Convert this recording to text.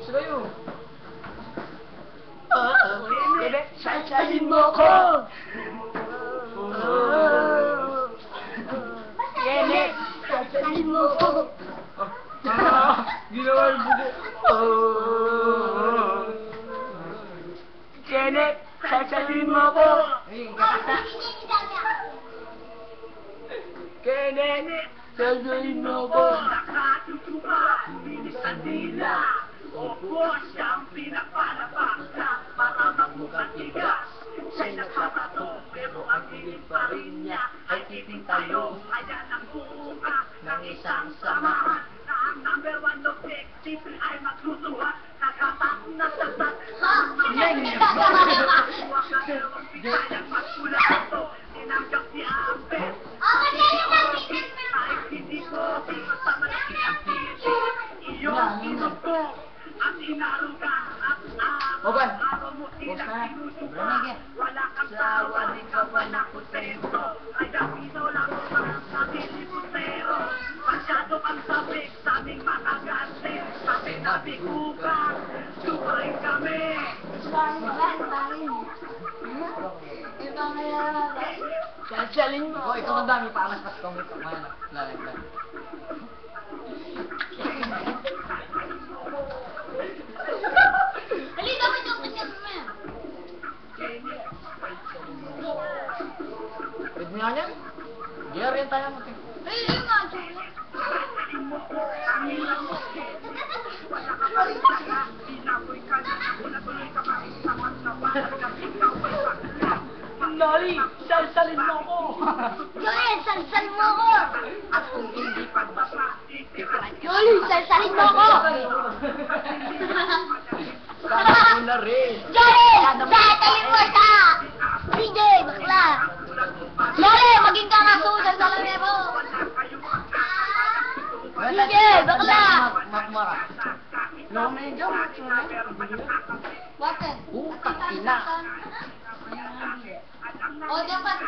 Sino yun? Bebe, sasalin mo ko! Bebe, sasalin mo ko! Ginawa yung buko. Janet, sasalin mo ko! Janet, sasalin mo ko! Nakatutupa, bilisan nila. Opo, siyang pinapalapaksa para magmukhang tigas. Siya'y nagpapato, pero ang pilit pa rin niya ay titing tayo. Kaya nagbuka ng isang samahan na ang number one objective ay magsusuhat. Nagkataon na sa tinanggap ni Amber. Kahit hindi ko sa malaki ang pili. Iyong inuto at inaruga at araw mo silang sinusuka. Wala kang sawa, di ka pa nakontento. Kaya pinola mo ang sarili mo pero masyado kang sabik sa aming mga gante. Kasi nabigugan, sumain kami. Sasalin mo Oh, ikaw ang dami pa mas kong ito. Lalaglag. Dali, dapat yung kanya mo. Pwede mo yan? Gary, yan tayo mo. Ay, yung nga, Julia. Noli, salsalin mo ko! Joel, salsal mo ko! At kung hindi pagbasa, Joel, salsalin mo ko! Sana ko na rin. Joel, salsalin mo siya! Sige, bakla! Joel, maging kakasusan sa labi mo! Sige, bakla! Makmara. No, medyo. Bakit? Utang ina. O, dapat